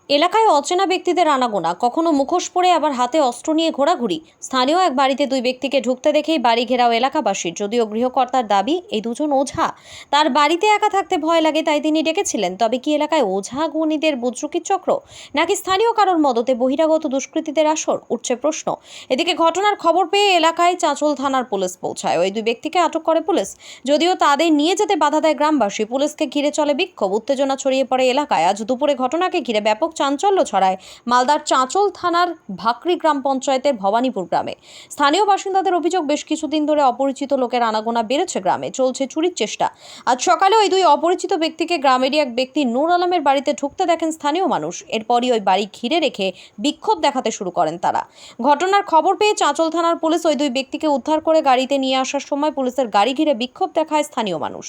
এলাকায় অচেনা ব্যক্তিদের আনাগোনা, কখনো মুখোশ পরে আবার হাতে অস্ত্র নিয়ে ঘোরাঘুরি। স্থানীয় এক বাড়িতে দুই ব্যক্তিকে ঢুকতে দেখেই বাড়ি ঘেরাও এলাকাবাসীর। যদিও গৃহকর্তার দাবি এই দুজন ওঝা, তার বাড়িতে একা থাকতে ভয় লাগে তাই তিনি ডেকেছিলেন। তবে কি এলাকায় ওঝা গুণীদের বুজ্রুকির চক্র, নাকি স্থানীয় কারোর মদতে বহিরাগত দুষ্কৃতীদের আসর, উঠছে প্রশ্ন। এদিকে ঘটনার খবর পেয়ে এলাকায় চাঁচল থানার পুলিশ পৌঁছায়। ওই দুই ব্যক্তিকে আটক করে পুলিশ। যদিও তাদের নিয়ে যেতে বাধা দেয় গ্রামবাসী। পুলিশকে ঘিরে চলে বিক্ষোভ, উত্তেজনা ছড়িয়ে পড়ে এলাকায়। আজ দুপুরে ঘটনাকে ঘিরে ব্যাপক চাঞ্চল্য ছড়ায় মালদার চাঁচল থানার ভাকরি গ্রাম পঞ্চায়েতের ভবানীপুর গ্রামে। স্থানীয় বাসিন্দাদের অভিযোগ, বেশ কিছুদিন ধরে অপরিচিত লোকের আনাগোনা বেড়েছে গ্রামে, চলছে চুরির চেষ্টা। আজ সকালে ওই দুই অপরিচিত ব্যক্তিকে গ্রামেরই এক ব্যক্তি নূর আলমের বাড়িতে ঢুকতে দেখেন স্থানীয় মানুষ। এরপরই ওই বাড়ি ঘিরে রেখে বিক্ষোভ দেখাতে শুরু করেন তারা। ঘটনার খবর পেয়ে চাঁচল থানার পুলিশ ওই দুই ব্যক্তিকে উদ্ধার করে গাড়িতে নিয়ে আসার সময় পুলিশের গাড়ি ঘিরে বিক্ষোভ দেখায় স্থানীয় মানুষ।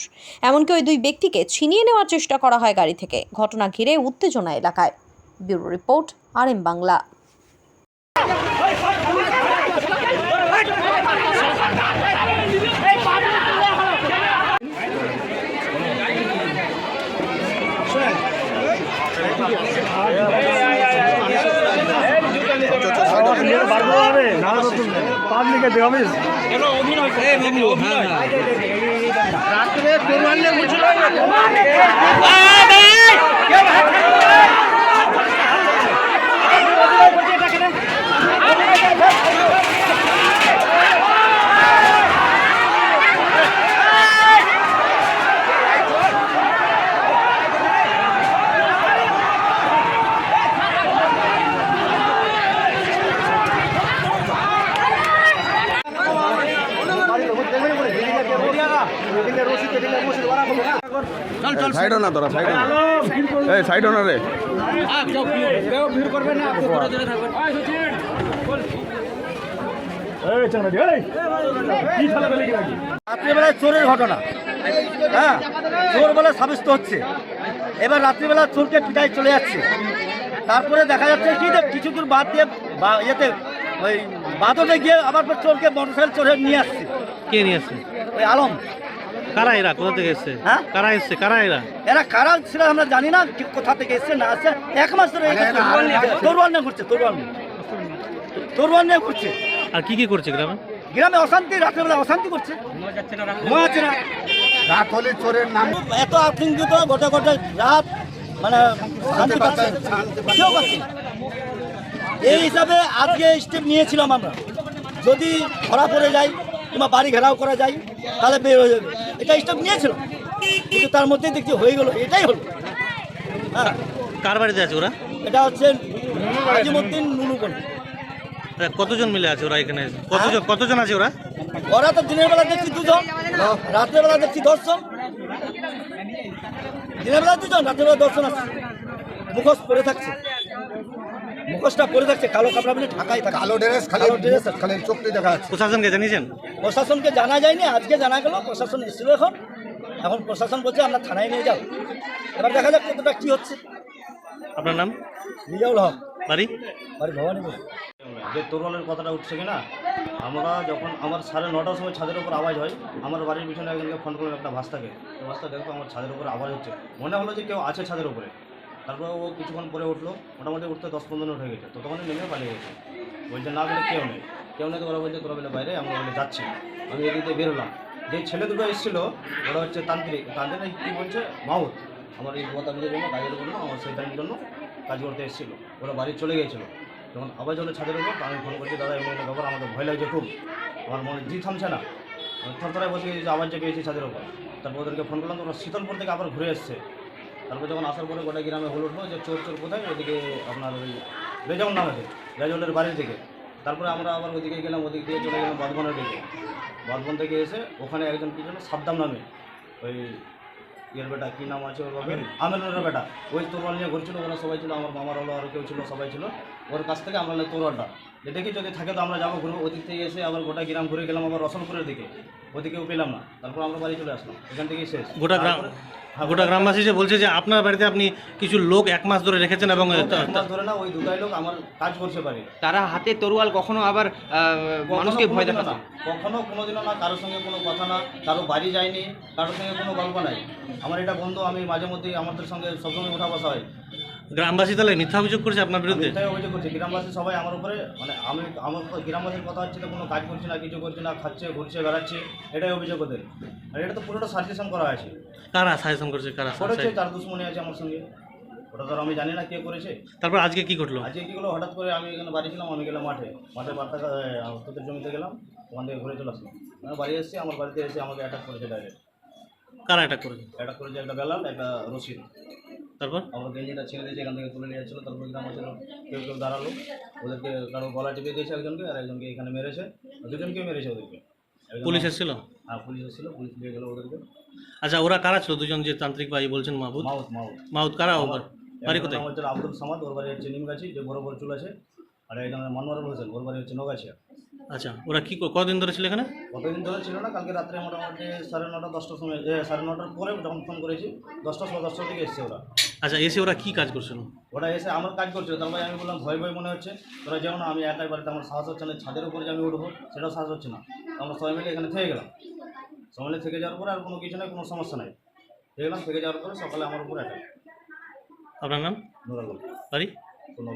এমনকি ওই দুই ব্যক্তিকে ছিনিয়ে নেওয়ার চেষ্টা করা হয় গাড়ি থেকে। ঘটনা ঘিরে উত্তেজনা এলাকায়। Bureau report, RM Bangla. Side না তোরা, সাইড না, এই সাইড না রে। রাত্রিবেলায় চোরের ঘটনা, হ্যাঁ, চোর বলে সাব্যস্ত হচ্ছে। এবার রাত্রিবেলা চোরকে পিটাই চলে যাচ্ছে। তারপরে দেখা যাচ্ছে কি যে কিছু দূর বাদ দিয়ে ইয়েতে ওই বাদতে গিয়ে আবার চোরকে মোটরসাইকেল চোরে নিয়ে আসছে। কে নিয়ে আসছে? ওই আলম। কারা এরা? কোথা থেকে এসছে? হ্যাঁ, কারা এসছে? কারা এরা? এরা কারা ছিল আমরা জানি না, কোথা থেকে এসছে না আসছে। এক মাস ধরে তরুয়াল নিয়ে ঘুরছে, তরুয়াল নিয়ে ঘুরছে। আর কি কি করছে গ্রামে? গ্রামে অশান্তি, রাত্রেবেলা অশান্তি করছে, ঘুমাচ্ছে না। রাত হলে চোরের নাম এত আতঙ্কিত, গোটা গোটা রাত, মানে শান্তি পাচ্ছে কেউ পাচ্ছে না। এই হিসাবে আজকে স্টেপ নিয়েছিলাম আমরা, যদি ধরা পড়ে যায় কিংবা বাড়ি ঘেরাও করা যায় তাহলে বের হয়ে যাবে, এটা স্টেপ নিয়েছিলাম। কিন্তু তার মধ্যেই দেখছি হয়ে গেল, এটাই হলো। হ্যাঁ, কার বাড়িতে আছে ওরা? এটা হচ্ছে আজিমুদ্দিন নুনুকন। কতজন মিলে আছে ওরা এখানে? কতজন আছে ওরা? ওরা তো দিনের বেলা দেখছি 2 জন, রাত্রের বেলা দেখছি 10 জন। দিনের বেলা 2 জন, রাত্রের বেলা 10 জন আছে। মুখোশ পরে থাকছে, মুখোশটা পরে থাকছে, কালো কাপড় পরে ঢাকাই থাকে, কালো ড্রেস, কালো ড্রেস, খালি চোখটি দেখা যাচ্ছে। প্রশাসনকে জানিয়েছেন? প্রশাসনকে জানা যায়নি, আজকে জানা গেল। প্রশাসন এসেছিল, এখন প্রশাসন বলছে আমরা থানায় নিয়ে যাও। এবার দেখা যাক কতটা কি হচ্ছে। আপনার নাম? রিজাউল হক, বাড়ি? বাড়ি ভবানীপুর। যে তরোয়ালের কথাটা উঠছে কিনা, আমরা যখন আমার 9:30টার সময় ছাদের উপর আওয়াজ হয়, আমার বাড়ির পিছনে একজনকে ফোন করলাম, একটা ভাস্তাকে। তো ভাস্তা দেখো আমার ছাদের উপরে আওয়াজ হচ্ছে, মনে হলো যে কেউ আছে ছাদের উপরে। তারপর ও কিছুক্ষণ পরে উঠলো, মোটামুটি উঠতে 10-15 মিনিট হয়ে গেছে। তো তখন নেমে পালিয়ে গেছে। বলছে না বলে কেউ নেই, তো ওরা বলছে তোরা বলে বাইরে, আমরা বলে যাচ্ছি। আমি এদিকে বের হলাম, যে ছেলে দুটো এসেছিলো ওরা হচ্ছে তান্ত্রিক কী বলছে মাউথ, আমার এই বোতামের জন্য কাজের জন্য, আমার সেইটার জন্য কাজ করতে এসেছিলো। ওরা বাড়ি চলে গিয়েছিলো। যখন আবার যখন ছাদের উপর, আমি ফোন করছি, দাদা এমনি ব্যাপার, আমাদের ভয় লাগছে খুব, আমার মনে জি থামছে না, আমি থরথরায় বসে গেছি, আবার যে পেয়েছি ছাদের উপর। তারপর ওদেরকে ফোন করলাম, তো ওরা শীতলপুর থেকে আবার ঘুরে এসছে। তারপর যখন আসার পরে গোটা গ্রামে হল উঠলো যে চোর কোথায়, ওইদিকে আপনার ওই রেজাউল নাম আছে, রেজাউলের বাড়ির দিকে। তারপরে আমরা আবার ওইদিকে গেলাম, ওদিক দিয়ে চলে গেলাম বর্ধমানের দিকে। বর্ধমান থেকে এসে ওখানে একজন কি জন্য সাদ্দাম নামে, ওই ইয়ের বেটা, কী নাম আছে ওর বাবার, আমেনের বেটা, ওই তরোয়াল নিয়ে ঘুরছিল। ওরা সবাই ছিল, আমার মামার হলো, আরও কেউ ছিল, সবাই ছিল। ওর কাছ থেকে আমরা তরোয়ালটা যে দেখি যদি থাকে তো আমরা যাবো ঘুরবো। ওদিক থেকে এসে আবার গোটা গ্রাম ঘুরে গেলাম, আবার রসনপুরের দিকে, ওদিকেও পেলাম না। তারপর আমরা বাড়ি চলে আসলাম, এখান থেকেই শেষ। গোটা গ্রামবাসী যে বলছে যে আপনার বাড়িতে আপনি কিছু লোক 1 মাস ধরে রেখেছেন এবং 1 মাস ধরে না, ওই 2টাই লোক আমার কাজ করছে পারে। তারা হাতে তরোয়াল, কখনো আবার মানুষকে ভয় দেখানো, কখনো কোনোদিনও না, কারোর সঙ্গে কোনো কথা না, কারো বাড়ি যায়নি, কারোর সঙ্গে কোনো গল্প নাই। আমার এটা বন্ধু, আমি মাঝে মধ্যেই আমাদের সঙ্গে সবসময় উঠা বসা হয়। গ্রামবাসী তাহলে মিথ্যা অভিযোগ করেছে আপনার বিরুদ্ধে? মিথ্যাই অভিযোগ করছে গ্রামবাসী সবাই আমার উপরে, মানে আমার গ্রামবাসীর কথা হচ্ছে তো কোনো কাজ করছে না, কিছু করছে না, খাচ্ছে ঘুরছে বেড়াচ্ছে, এটাই অভিযোগ ওদের। আর এটা তো পুরোটা সাজেশন করা আছে, কারা সাজেশন করেছে, কারা করেছে, তার দুশ্মনী আছে আমার সঙ্গে, ওটা তো আর আমি জানি না কে করেছে। তারপর আজকে কি ঘটলো? আজকে কী হলো, হঠাৎ করে আমি এখানে বাড়ি ছিলাম, আমি গেলাম মাঠে বার্তা তোদের জমিতে গেলাম, ওখান থেকে ঘুরে চলে আসলাম। আমি বাড়ি এসেছি, আমার বাড়িতে এসে আমাকে অ্যাটাক করেছে ডাইরেক্ট। কারা অ্যাটাক করেছে? অ্যাটাক করেছে একটা বেলাল, একটা রশিদ। তারপর আমার গেঞ্জিটা ছেড়ে দিয়েছে, এখান থেকে তুলে নিয়ে যাচ্ছিলো। তারপর গ্রামবাসীর কেউ কেউ দাঁড়ালো, ওদেরকে কারো গলা টিপে দিয়েছে একজনকে, আর একজনকে এখানে মেরেছে, দুজনকে মেরেছে ওদেরকে। পুলিশ এসেছিল? হ্যাঁ পুলিশ এসেছিলো, পুলিশ নিয়ে গেলো ওদেরকে। আচ্ছা, ওরা কারা ছিল দুজন যে তান্ত্রিক ভাই বলছেন মাহবুব? মাউথ মাহবুব কারা? ওর বাড়ি একজনের কোথায়? নাম হচ্ছে আব্দুল সামাদ, ওর বাড়ি হচ্ছে নিমগাছি, যে বড় বড় চুল আছে। আর একজনের মনোয়ার হোসেন, ওর বাড়ি হচ্ছে নগাছিয়া। আচ্ছা, ওরা কি কদিন ধরে ছিল এখানে? কতদিন ধরে ছিল না, কালকে রাত্রে মোটামুটি 9:30 10টার সময়, 9:30 পরে যখন ফোন করেছি 10টা 10টার দিকে এসছে ওরা। আচ্ছা, এসে ওরা কি কাজ করছিল? ওরা এসে আমার কাজ করছিল, তারপরে আমি বললাম ভয় ভয় মনে হচ্ছে, তোরা যেমন আমি একাই বাড়িতে, আমার সাহস হচ্ছে না, ছাদের উপরে যে আমি উঠবো সেটাও সাহস হচ্ছে না। আমরা সবাই মিলে এখানে থেকে গেলাম, সবাই মিলে থেকে যাওয়ার পরে আর কোনো কিছু নাই, কোনো সমস্যা নাই, থেকে গেলাম। থেকে যাওয়ার পরে সকালে আমার উপরে অ্যাটাক। আপনার নাম? নুরাল বাড়ি? কোনো